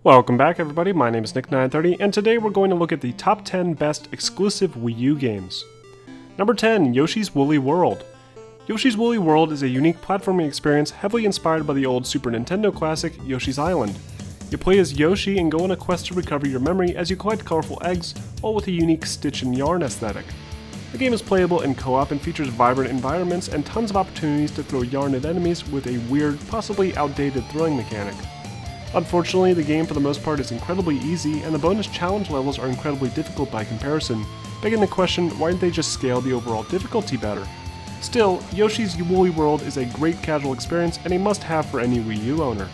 Welcome back everybody, my name is Nick930 and today we're going to look at the top 10 best exclusive Wii U games. Number 10, Yoshi's Woolly World. Yoshi's Woolly World is a unique platforming experience heavily inspired by the old Super Nintendo classic Yoshi's Island. You play as Yoshi and go on a quest to recover your memory as you collect colorful eggs, all with a unique stitch and yarn aesthetic. The game is playable in co-op and features vibrant environments and tons of opportunities to throw yarn at enemies with a weird, possibly outdated throwing mechanic. Unfortunately, the game for the most part is incredibly easy, and the bonus challenge levels are incredibly difficult by comparison, begging the question, why didn't they just scale the overall difficulty better? Still, Yoshi's Woolly World is a great casual experience and a must-have for any Wii U owner.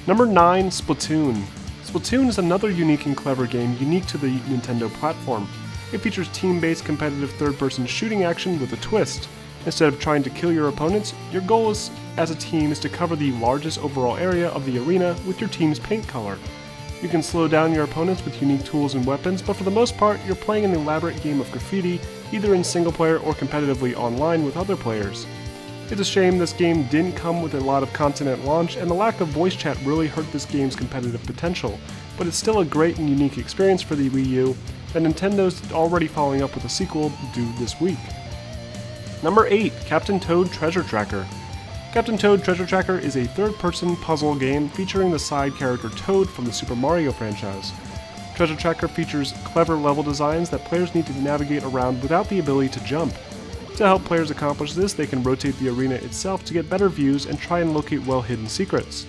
Number 9, Splatoon. Splatoon is another unique and clever game unique to the Nintendo platform. It features team-based competitive third-person shooting action with a twist. Instead of trying to kill your opponents, your goal as a team is to cover the largest overall area of the arena with your team's paint color. You can slow down your opponents with unique tools and weapons, but for the most part, you're playing an elaborate game of graffiti, either in single player or competitively online with other players. It's a shame this game didn't come with a lot of content at launch, and the lack of voice chat really hurt this game's competitive potential, but it's still a great and unique experience for the Wii U, and Nintendo's already following up with a sequel due this week. Number 8, Captain Toad Treasure Tracker. Captain Toad Treasure Tracker is a third-person puzzle game featuring the side character Toad from the Super Mario franchise. Treasure Tracker features clever level designs that players need to navigate around without the ability to jump. To help players accomplish this, they can rotate the arena itself to get better views and try and locate well-hidden secrets.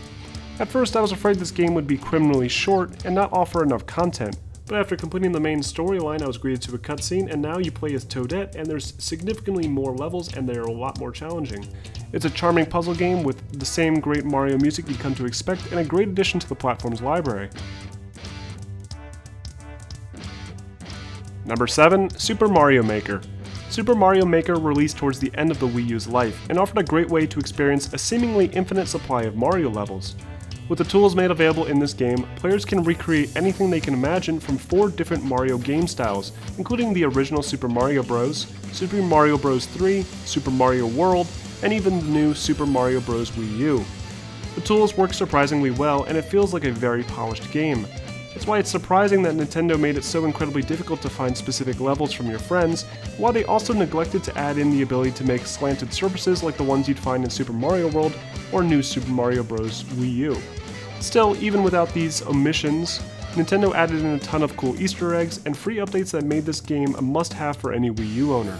At first, I was afraid this game would be criminally short and not offer enough content. But after completing the main storyline, I was greeted to a cutscene, and now you play as Toadette, and there's significantly more levels, and they are a lot more challenging. It's a charming puzzle game with the same great Mario music you've come to expect, and a great addition to the platform's library. Number 7, Super Mario Maker. Super Mario Maker released towards the end of the Wii U's life, and offered a great way to experience a seemingly infinite supply of Mario levels. With the tools made available in this game, players can recreate anything they can imagine from 4 different Mario game styles, including the original Super Mario Bros., Super Mario Bros. 3, Super Mario World, and even the new Super Mario Bros. Wii U. The tools work surprisingly well, and it feels like a very polished game. That's why it's surprising that Nintendo made it so incredibly difficult to find specific levels from your friends, while they also neglected to add in the ability to make slanted surfaces like the ones you'd find in Super Mario World or new Super Mario Bros. Wii U. Still, even without these omissions, Nintendo added in a ton of cool Easter eggs and free updates that made this game a must-have for any Wii U owner.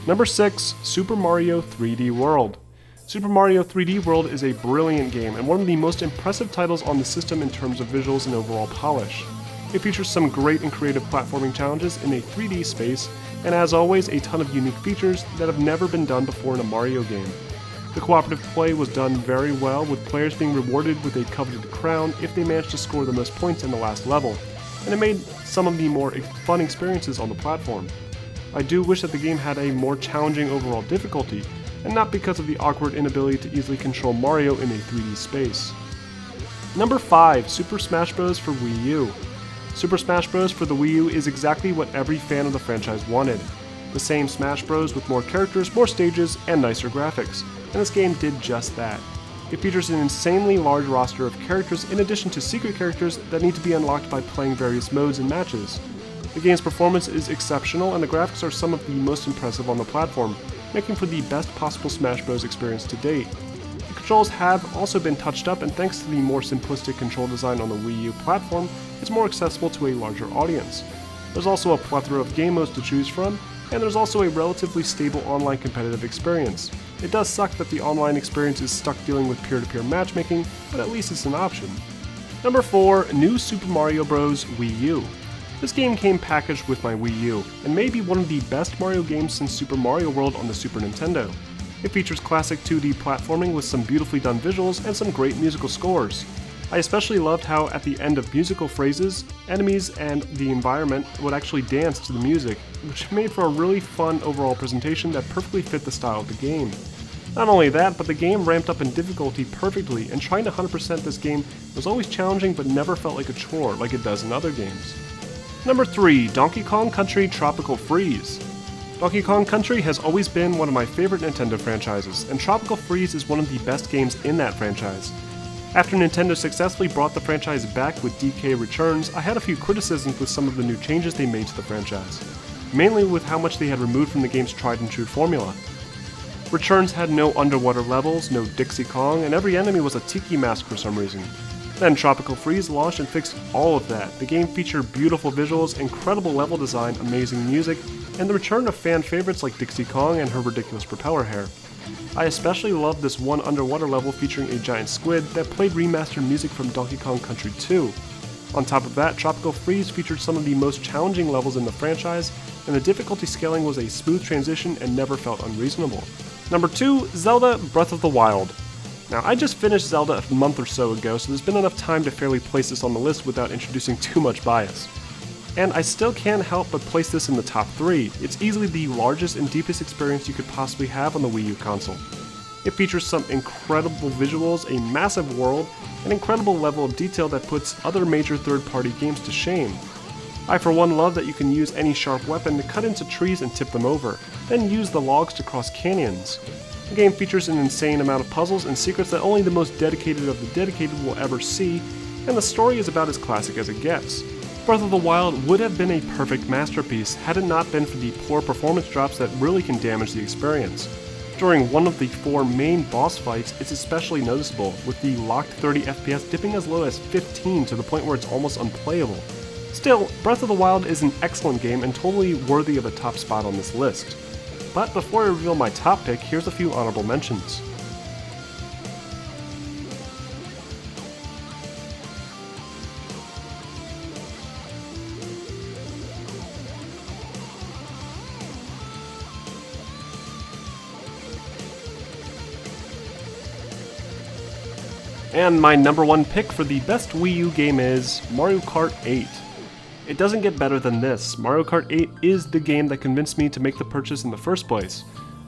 Number 6, Super Mario 3D World. Super Mario 3D World is a brilliant game and one of the most impressive titles on the system in terms of visuals and overall polish. It features some great and creative platforming challenges in a 3D space, and as always, a ton of unique features that have never been done before in a Mario game. The cooperative play was done very well, with players being rewarded with a coveted crown if they managed to score the most points in the last level, and it made some of the more fun experiences on the platform. I do wish that the game had a more challenging overall difficulty, and not because of the awkward inability to easily control Mario in a 3D space. Number 5, Super Smash Bros. For Wii U. Super Smash Bros. For the Wii U is exactly what every fan of the franchise wanted. The same Smash Bros. With more characters, more stages, and nicer graphics. And this game did just that. It features an insanely large roster of characters in addition to secret characters that need to be unlocked by playing various modes and matches. The game's performance is exceptional, and the graphics are some of the most impressive on the platform, making for the best possible Smash Bros. Experience to date. The controls have also been touched up, and thanks to the more simplistic control design on the Wii U platform, it's more accessible to a larger audience. There's also a plethora of game modes to choose from, and there's also a relatively stable online competitive experience. It does suck that the online experience is stuck dealing with peer-to-peer matchmaking, but at least it's an option. Number 4, New Super Mario Bros. Wii U. This game came packaged with my Wii U, and may be one of the best Mario games since Super Mario World on the Super Nintendo. It features classic 2D platforming with some beautifully done visuals and some great musical scores. I especially loved how at the end of musical phrases, enemies and the environment would actually dance to the music, which made for a really fun overall presentation that perfectly fit the style of the game. Not only that, but the game ramped up in difficulty perfectly, and trying to 100% this game was always challenging but never felt like a chore like it does in other games. Number 3, Donkey Kong Country Tropical Freeze. Donkey Kong Country has always been one of my favorite Nintendo franchises, and Tropical Freeze is one of the best games in that franchise. After Nintendo successfully brought the franchise back with DK Returns, I had a few criticisms with some of the new changes they made to the franchise, mainly with how much they had removed from the game's tried and true formula. Returns had no underwater levels, no Dixie Kong, and every enemy was a tiki mask for some reason. Then Tropical Freeze launched and fixed all of that. The game featured beautiful visuals, incredible level design, amazing music, and the return of fan favorites like Dixie Kong and her ridiculous propeller hair. I especially loved this one underwater level featuring a giant squid that played remastered music from Donkey Kong Country 2. On top of that, Tropical Freeze featured some of the most challenging levels in the franchise, and the difficulty scaling was a smooth transition and never felt unreasonable. Number 2, Zelda Breath of the Wild. Now, I just finished Zelda a month or so ago, so there's been enough time to fairly place this on the list without introducing too much bias. And I still can't help but place this in the top 3. It's easily the largest and deepest experience you could possibly have on the Wii U console. It features some incredible visuals, a massive world, an incredible level of detail that puts other major third-party games to shame. I for one love that you can use any sharp weapon to cut into trees and tip them over, then use the logs to cross canyons. The game features an insane amount of puzzles and secrets that only the most dedicated of the dedicated will ever see, and the story is about as classic as it gets. Breath of the Wild would have been a perfect masterpiece had it not been for the poor performance drops that really can damage the experience. During one of the 4 main boss fights, it's especially noticeable, with the locked 30 FPS dipping as low as 15 to the point where it's almost unplayable. Still, Breath of the Wild is an excellent game and totally worthy of a top spot on this list. But before I reveal my top pick, here's a few honorable mentions. And my number 1 pick for the best Wii U game is Mario Kart 8. It doesn't get better than this. Mario Kart 8 is the game that convinced me to make the purchase in the first place.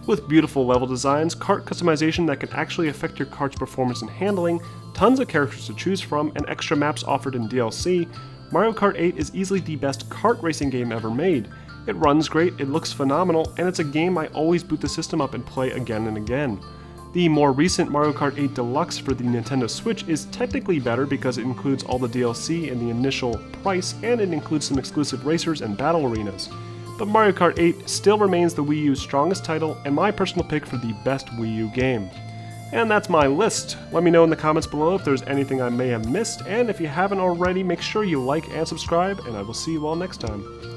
With beautiful level designs, kart customization that can actually affect your kart's performance and handling, tons of characters to choose from, and extra maps offered in DLC, Mario Kart 8 is easily the best kart racing game ever made. It runs great, it looks phenomenal, and it's a game I always boot the system up and play again and again. The more recent Mario Kart 8 Deluxe for the Nintendo Switch is technically better because it includes all the DLC in the initial price and it includes some exclusive racers and battle arenas. But Mario Kart 8 still remains the Wii U's strongest title and my personal pick for the best Wii U game. And that's my list. Let me know in the comments below if there's anything I may have missed, and if you haven't already, make sure you like and subscribe, and I will see you all next time.